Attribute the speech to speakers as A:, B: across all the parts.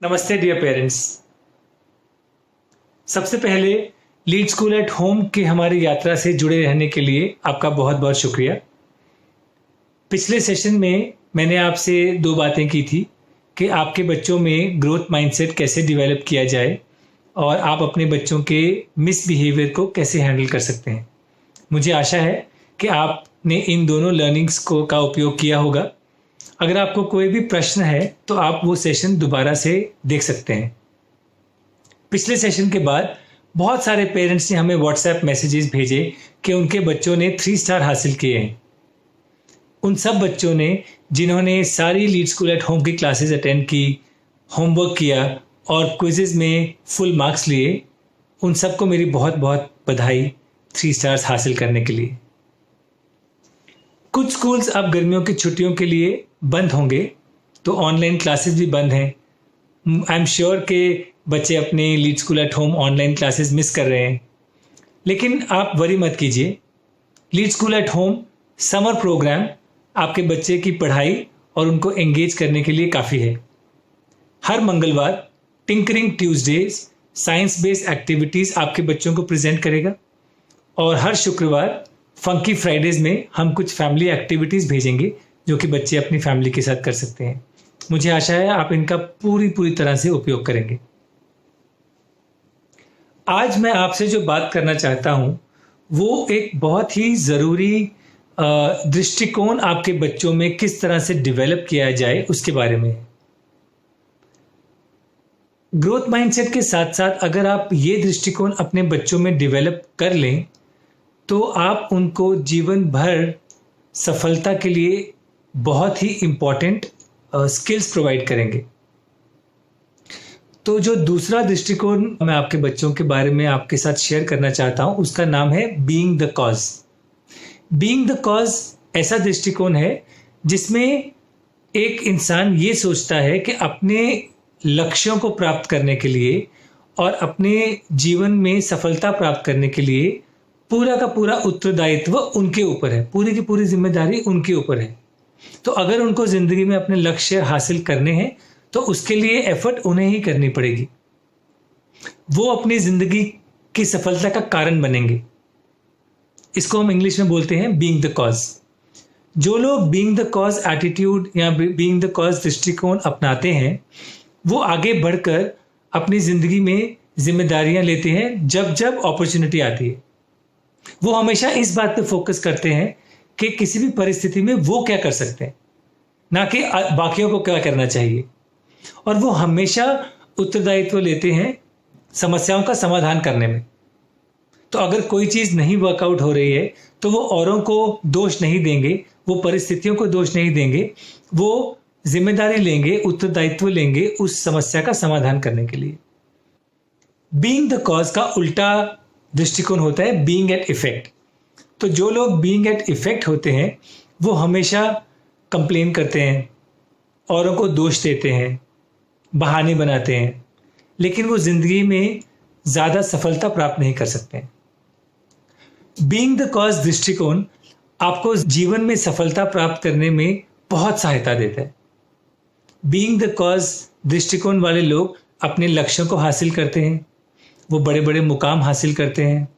A: नमस्ते dear parents. सबसे पहले लीड स्कूल एट होम की हमारी यात्रा से जुड़े रहने के लिए आपका बहुत बहुत शुक्रिया। पिछले सेशन में मैंने आपसे दो बातें की थी कि आपके बच्चों में ग्रोथ माइंडसेट कैसे डेवलप किया जाए और आप अपने बच्चों के मिसबिहेवियर को कैसे हैंडल कर सकते हैं। मुझे आशा है कि आपने इन दोनों लर्निंग्स को का उपयोग किया होगा। अगर आपको कोई भी प्रश्न है तो आप वो सेशन दोबारा से देख सकते हैं। पिछले सेशन के बाद बहुत सारे पेरेंट्स ने हमें व्हाट्सएप मैसेजेस भेजे कि उनके बच्चों ने 3 स्टार हासिल किए हैं। उन सब बच्चों ने जिन्होंने सारी लीड स्कूल एट होम की क्लासेस अटेंड की, होमवर्क किया और क्विजेज में फुल मार्क्स लिए, उन सबको मेरी बहुत बहुत बधाई 3 स्टार्स हासिल करने के लिए। कुछ स्कूल्स अब गर्मियों की छुट्टियों के लिए बंद होंगे तो ऑनलाइन क्लासेस भी बंद हैं। आई एम श्योर के बच्चे अपने lead school at home online classes miss कर रहे हैं, लेकिन आप वरी मत कीजिए। Lead school at home summer program आपके बच्चे की पढ़ाई और उनको एंगेज करने के लिए काफ़ी है। हर मंगलवार tinkering Tuesdays science based activities आपके बच्चों को प्रेजेंट करेगा और हर शुक्रवार फंकी फ्राइडेज में हम कुछ फैमिली एक्टिविटीज़ भेजेंगे जो कि बच्चे अपनी फैमिली के साथ कर सकते हैं। मुझे आशा है आप इनका पूरी तरह से उपयोग करेंगे। आज मैं आपसे जो बात करना चाहता हूं वो एक बहुत ही ज़रूरी दृष्टिकोण आपके बच्चों में किस तरह से डेवलप किया जाए उसके बारे में है। ग्रोथ माइंडसेट के साथ साथ अगर आप ये दृष्टिकोण अपने बच्चों में डेवलप कर लें तो आप उनको जीवन भर सफलता के लिए बहुत ही इम्पॉर्टेंट स्किल्स प्रोवाइड करेंगे। तो जो दूसरा दृष्टिकोण मैं आपके बच्चों के बारे में आपके साथ शेयर करना चाहता हूं उसका नाम है being the cause. Being the cause ऐसा दृष्टिकोण है जिसमें एक इंसान ये सोचता है कि अपने लक्ष्यों को प्राप्त करने के लिए और अपने जीवन में सफलता प्राप्त करने के लिए पूरा का पूरा उत्तरदायित्व उनके ऊपर है, पूरी की पूरी जिम्मेदारी उनके ऊपर है। तो अगर उनको जिंदगी में अपने लक्ष्य हासिल करने हैं तो उसके लिए एफर्ट उन्हें ही करनी पड़ेगी। वो अपनी जिंदगी की सफलता का कारण बनेंगे। इसको हम इंग्लिश में बोलते हैं बीइंग द कॉज। जो लोग बीइंग द कॉज एटीट्यूड या बीइंग द कॉज दृष्टिकोण अपनाते हैं वो आगे बढ़कर अपनी जिंदगी में जिम्मेदारियां लेते हैं जब जब अपॉर्चुनिटी आती है। वो हमेशा इस बात पे फोकस करते हैं कि किसी भी परिस्थिति में वो क्या कर सकते हैं, ना कि बाकियों को क्या करना चाहिए। और वो हमेशा उत्तरदायित्व लेते हैं समस्याओं का समाधान करने में। तो अगर कोई चीज़ नहीं वर्कआउट हो रही है तो वो औरों को दोष नहीं देंगे, वो परिस्थितियों को दोष नहीं देंगे, वो जिम्मेदारी लेंगे, उत्तरदायित्व लेंगे उस समस्या का समाधान करने के लिए। बीइंग द कॉज का उल्टा दृष्टिकोण होता है बीइंग एट इफेक्ट। तो जो लोग बीइंग एट इफेक्ट होते हैं वो हमेशा कंप्लेन करते हैं, औरों को दोष देते हैं, बहाने बनाते हैं, लेकिन वो जिंदगी में ज़्यादा सफलता प्राप्त नहीं कर सकते हैं। बीइंग द कॉज दृष्टिकोण आपको जीवन में सफलता प्राप्त करने में बहुत सहायता देता है। बीइंग द कॉज दृष्टिकोण वाले लोग अपने लक्ष्यों को हासिल करते हैं, वो बड़े बड़े मुकाम हासिल करते हैं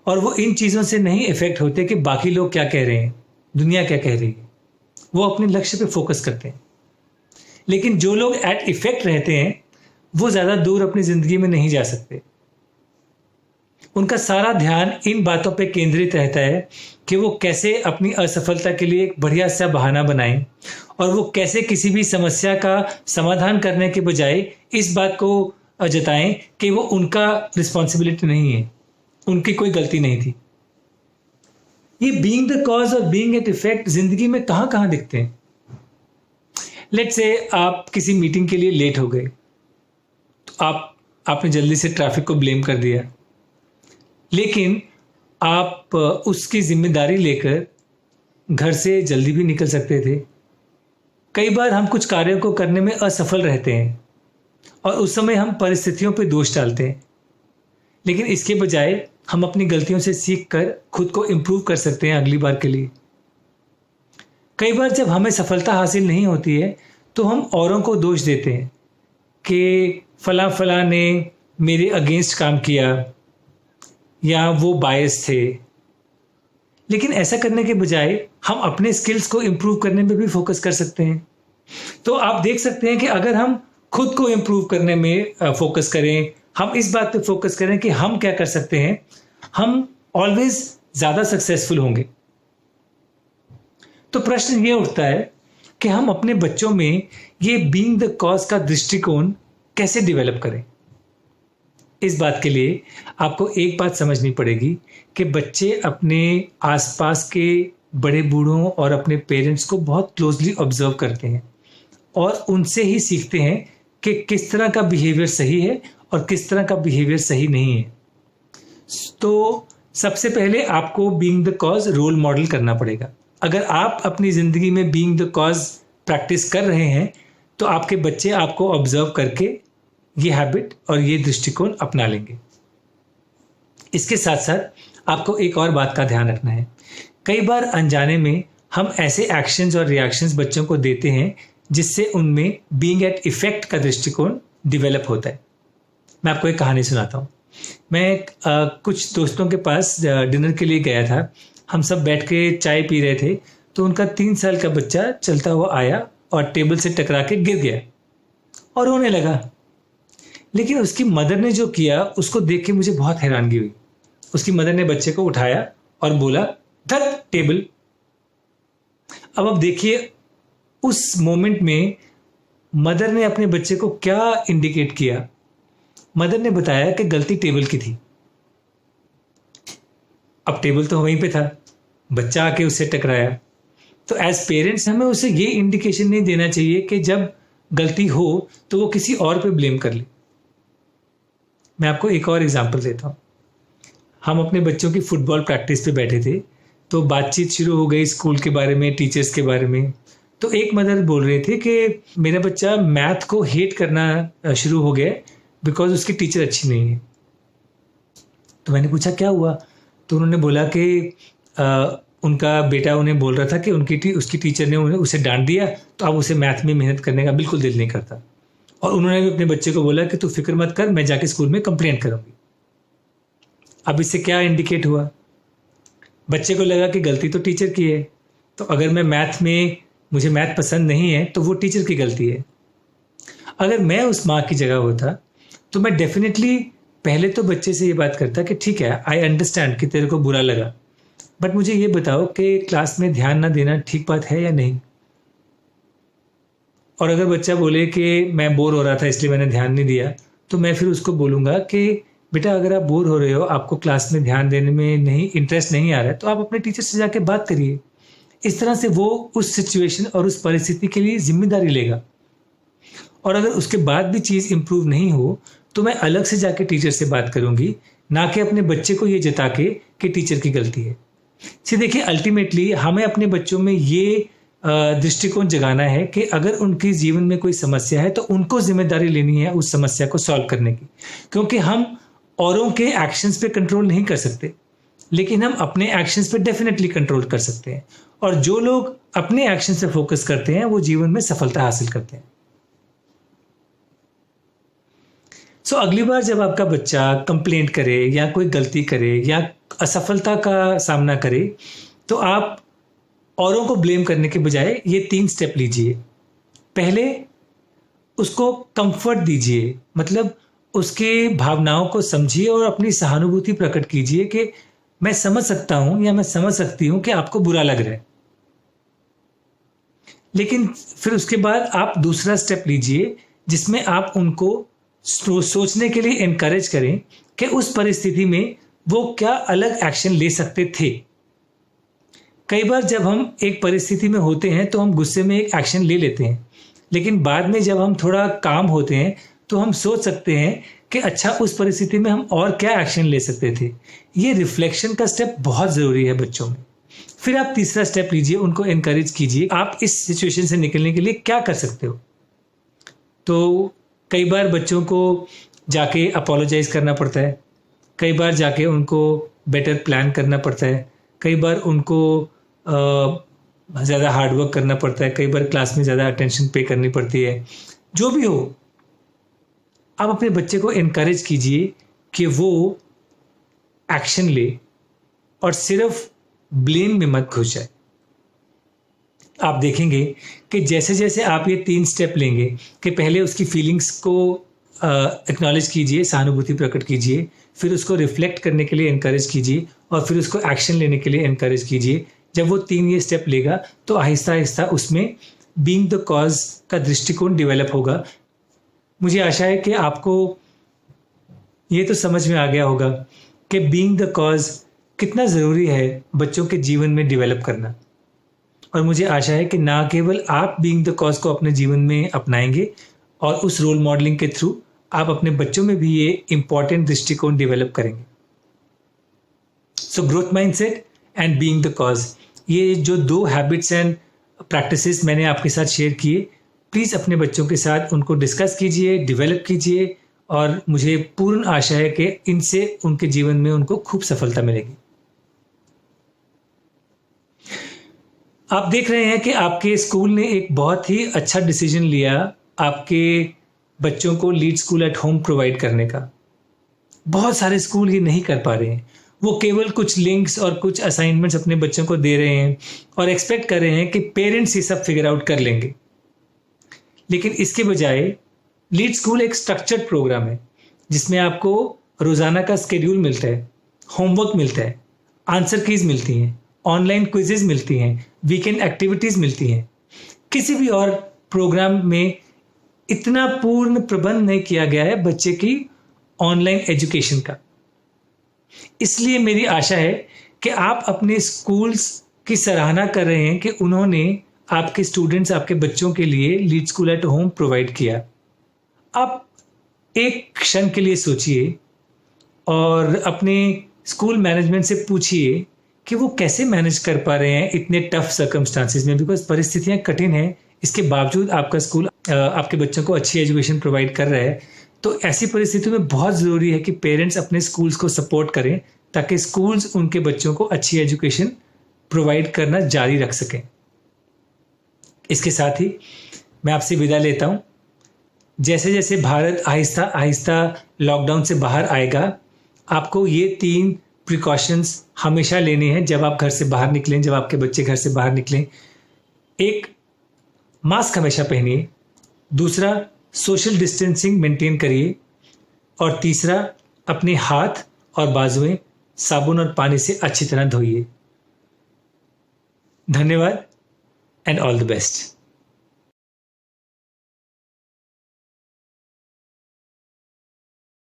A: और वो इन चीज़ों से नहीं इफेक्ट होते कि बाकी लोग क्या कह रहे हैं, दुनिया क्या कह रही है। वो अपने लक्ष्य पे फोकस करते हैं। लेकिन जो लोग एट इफेक्ट रहते हैं वो ज़्यादा दूर अपनी ज़िंदगी में नहीं जा सकते। उनका सारा ध्यान इन बातों पे केंद्रित रहता है कि वो कैसे अपनी असफलता के लिए एक बढ़िया सा बहाना बनाएं और वो कैसे किसी भी समस्या का समाधान करने के बजाय इस बात को जताएं कि वो उनका रिस्पॉन्सिबिलिटी नहीं है, उनकी कोई गलती नहीं थी। ये बीइंग द कॉज और बीइंग एट इफेक्ट जिंदगी में कहां कहां दिखते हैं। लेट्स से आप किसी मीटिंग के लिए लेट हो गए तो आपने जल्दी से ट्रैफिक को ब्लेम कर दिया, लेकिन आप उसकी जिम्मेदारी लेकर घर से जल्दी भी निकल सकते थे। कई बार हम कुछ कार्यों को करने में असफल रहते हैं और उस समय हम परिस्थितियों पर दोष डालते हैं, लेकिन इसके बजाय हम अपनी गलतियों से सीख कर खुद को इम्प्रूव कर सकते हैं अगली बार के लिए। कई बार जब हमें सफलता हासिल नहीं होती है तो हम औरों को दोष देते हैं, कि फला फला ने मेरे अगेंस्ट काम किया या वो बायस थे। लेकिन ऐसा करने के बजाय हम अपने स्किल्स को इम्प्रूव करने में भी फोकस कर सकते हैं। तो आप देख सकते हैं कि अगर हम खुद को इम्प्रूव करने में फोकस करें, हम इस बात पे फोकस करें कि हम क्या कर सकते हैं, हम ऑलवेज ज़्यादा सक्सेसफुल होंगे। तो प्रश्न ये उठता है कि हम अपने बच्चों में ये बीइंग द कॉज का दृष्टिकोण कैसे डेवलप करें। इस बात के लिए आपको एक बात समझनी पड़ेगी कि बच्चे अपने आसपास के बड़े बूढ़ों और अपने पेरेंट्स को बहुत क्लोजली ऑब्जर्व करते हैं और उनसे ही सीखते हैं कि किस तरह का बिहेवियर सही है और किस तरह का बिहेवियर सही नहीं है। तो सबसे पहले आपको being the cause role model करना पड़ेगा। अगर आप अपनी ज़िंदगी में बीइंग द कॉज प्रैक्टिस कर रहे हैं तो आपके बच्चे आपको ऑब्जर्व करके ये हैबिट और ये दृष्टिकोण अपना लेंगे। इसके साथ साथ आपको एक और बात का ध्यान रखना है। कई बार अनजाने में हम ऐसे एक्शंस और रिएक्शंस बच्चों को देते हैं जिससे उनमें बीइंग एट इफेक्ट का दृष्टिकोण डेवलप होता है। मैं आपको एक कहानी सुनाता हूँ। मैं कुछ दोस्तों के पास डिनर के लिए गया था। हम सब बैठ के चाय पी रहे थे तो उनका 3 साल का बच्चा चलता हुआ आया और टेबल से टकरा के गिर गया और रोने लगा। लेकिन उसकी मदर ने जो किया उसको देख के मुझे बहुत हैरानगी हुई। उसकी मदर ने बच्चे को उठाया और बोला, धत टेबल। अब देखिए उस मोमेंट में मदर ने अपने बच्चे को क्या इंडिकेट किया। मदर ने बताया कि गलती टेबल की थी। अब टेबल तो वहीं पे था, बच्चा आके उससे टकराया। तो एज पेरेंट्स हमें उसे ये इंडिकेशन नहीं देना चाहिए कि जब गलती हो तो वो किसी और पे ब्लेम कर ले। मैं आपको एक और एग्जांपल देता हूँ। हम अपने बच्चों की फुटबॉल प्रैक्टिस पे बैठे थे तो बातचीत शुरू हो गई स्कूल के बारे में, टीचर्स के बारे में। तो एक मदर बोल रहे थे कि मेरा बच्चा मैथ को हेट करना शुरू हो गया बिकॉज उसकी टीचर अच्छी नहीं है। तो मैंने पूछा क्या हुआ। तो उन्होंने बोला कि उनका बेटा उन्हें बोल रहा था कि उसकी टीचर ने उसे डांट दिया तो अब उसे मैथ में मेहनत करने का बिल्कुल दिल नहीं करता। और उन्होंने भी अपने बच्चे को बोला कि तू फिक्र मत कर, मैं जाके स्कूल में कंप्लेंट करूंगी। अब इससे क्या इंडिकेट हुआ, बच्चे को लगा कि गलती तो टीचर की है, तो अगर मुझे मैथ पसंद नहीं है तो वो टीचर की गलती है। अगर मैं उस माँ की जगह होता तो मैं डेफिनेटली पहले तो बच्चे से ये बात करता कि ठीक है, आई अंडरस्टैंड कि तेरे को बुरा लगा, बट मुझे ये बताओ कि क्लास में ध्यान ना देना ठीक बात है या नहीं। और अगर बच्चा बोले कि मैं बोर हो रहा था इसलिए मैंने ध्यान नहीं दिया, तो मैं फिर उसको बोलूँगा कि बेटा अगर आप बोर हो रहे हो, आपको क्लास में ध्यान देने में नहीं इंटरेस्ट नहीं आ रहा है, तो आप अपने टीचर से जाके बात करिए। इस तरह से वो उस सिचुएशन और उस परिस्थिति के लिए जिम्मेदारी लेगा। और अगर उसके बाद भी चीज़ इम्प्रूव नहीं हो तो मैं अलग से जाके टीचर से बात करूँगी, ना कि अपने बच्चे को ये जता के कि टीचर की गलती है। देखिए अल्टीमेटली हमें अपने बच्चों में ये दृष्टिकोण जगाना है कि अगर उनके जीवन में कोई समस्या है तो उनको जिम्मेदारी लेनी है उस समस्या को सॉल्व करने की। क्योंकि हम औरों के एक्शंस पे कंट्रोल नहीं कर सकते, लेकिन हम अपने एक्शंस पे डेफिनेटली कंट्रोल कर सकते हैं। और जो लोग अपने एक्शन पे फोकस करते हैं वो जीवन में सफलता हासिल करते हैं। अगली बार जब आपका बच्चा कंप्लेंट करे या कोई गलती करे या असफलता का सामना करे तो आप औरों को ब्लेम करने के बजाय ये 3 स्टेप लीजिए। पहले उसको कंफर्ट दीजिए, मतलब उसके भावनाओं को समझिए और अपनी सहानुभूति प्रकट कीजिए कि मैं समझ सकता हूं या मैं समझ सकती हूं कि आपको बुरा लग रहा है। लेकिन फिर उसके बाद आप दूसरा स्टेप लीजिए जिसमें आप उनको सोचने के लिए एनकरेज करें कि उस परिस्थिति में वो क्या अलग एक्शन ले सकते थे। कई बार जब हम एक परिस्थिति में होते हैं तो हम गुस्से में एक एक्शन ले लेते हैं, लेकिन बाद में जब हम थोड़ा काम होते हैं तो हम सोच सकते हैं कि अच्छा उस परिस्थिति में हम और क्या एक्शन ले सकते थे। ये रिफ्लेक्शन का स्टेप बहुत ज़रूरी है बच्चों में। फिर आप तीसरा स्टेप लीजिए, उनको एनकरेज कीजिए आप इस सिचुएशन से निकलने के लिए क्या कर सकते हो। तो कई बार बच्चों को जाके अपोलोजाइज करना पड़ता है, कई बार जाके उनको बेटर प्लान करना पड़ता है, कई बार उनको ज़्यादा हार्डवर्क करना पड़ता है, कई बार क्लास में ज़्यादा अटेंशन पे करनी पड़ती है। जो भी हो, आप अपने बच्चे को इनकरेज कीजिए कि वो एक्शन ले और सिर्फ ब्लेम में मत घुस जाए। आप देखेंगे कि जैसे जैसे आप ये 3 स्टेप लेंगे कि पहले उसकी फीलिंग्स को एक्नॉलेज कीजिए, सहानुभूति प्रकट कीजिए, फिर उसको रिफ्लेक्ट करने के लिए इनकरेज कीजिए और फिर उसको एक्शन लेने के लिए इनकरेज कीजिए। जब वो 3 ये स्टेप लेगा तो आहिस्ता आहिस्ता उसमें बीइंग द कॉज का दृष्टिकोण डेवलप होगा। मुझे आशा है कि आपको ये तो समझ में आ गया होगा कि बीइंग द कॉज कितना ज़रूरी है बच्चों के जीवन में डेवलप करना। और मुझे आशा है कि ना केवल आप बीइंग द कॉज को अपने जीवन में अपनाएंगे और उस रोल मॉडलिंग के थ्रू आप अपने बच्चों में भी ये इंपॉर्टेंट दृष्टिकोण डेवलप करेंगे। So growth mindset and being the cause, ये जो 2 हैबिट्स एंड प्रैक्टिसेस मैंने आपके साथ शेयर किए, प्लीज़ अपने बच्चों के साथ उनको डिस्कस कीजिए, डेवलप कीजिए और मुझे पूर्ण आशा है कि इनसे उनके जीवन में उनको खूब सफलता मिलेगी। आप देख रहे हैं कि आपके स्कूल ने एक बहुत ही अच्छा डिसीजन लिया आपके बच्चों को lead school at home provide करने का। बहुत सारे स्कूल ये नहीं कर पा रहे हैं, वो केवल कुछ लिंक्स और कुछ असाइनमेंट्स अपने बच्चों को दे रहे हैं और एक्सपेक्ट कर रहे हैं कि पेरेंट्स ये सब फिगर आउट कर लेंगे। लेकिन इसके बजाय लीड स्कूल एक स्ट्रक्चर्ड प्रोग्राम है जिसमें आपको रोज़ाना का स्केड्यूल मिलता है, होमवर्क मिलता है, आंसर कीज मिलती हैं, ऑनलाइन क्विजेज मिलती हैं, वीकेंड एक्टिविटीज़ मिलती हैं। किसी भी और प्रोग्राम में इतना पूर्ण प्रबंध नहीं किया गया है बच्चे की ऑनलाइन एजुकेशन का। इसलिए मेरी आशा है कि आप अपने स्कूल्स की सराहना कर रहे हैं कि उन्होंने आपके स्टूडेंट्स, आपके बच्चों के लिए lead school at home provide किया। आप एक क्षण के लिए सोचिए और अपने स्कूल मैनेजमेंट से पूछिए कि वो कैसे मैनेज कर पा रहे हैं इतने टफ सर्कमस्टांसिस में, बिकॉज परिस्थितियां कठिन हैं, इसके बावजूद आपका स्कूल आपके बच्चों को अच्छी एजुकेशन प्रोवाइड कर रहा है। तो ऐसी परिस्थितियों में बहुत ज़रूरी है कि पेरेंट्स अपने स्कूल्स को सपोर्ट करें ताकि स्कूल्स उनके बच्चों को अच्छी एजुकेशन प्रोवाइड करना जारी रख सकें। इसके साथ ही मैं आपसे विदा लेता हूँ। जैसे जैसे भारत आहिस्ता आहिस्ता लॉकडाउन से बाहर आएगा, आपको ये 3 प्रिकॉशंस हमेशा लेने हैं जब आप घर से बाहर निकलें, जब आपके बच्चे घर से बाहर निकलें। एक, मास्क हमेशा पहनिए। दूसरा, सोशल डिस्टेंसिंग मेंटेन करिए। और तीसरा, अपने हाथ और बाजुएं साबुन और पानी से अच्छी तरह धोइए। धन्यवाद एंड ऑल द बेस्ट।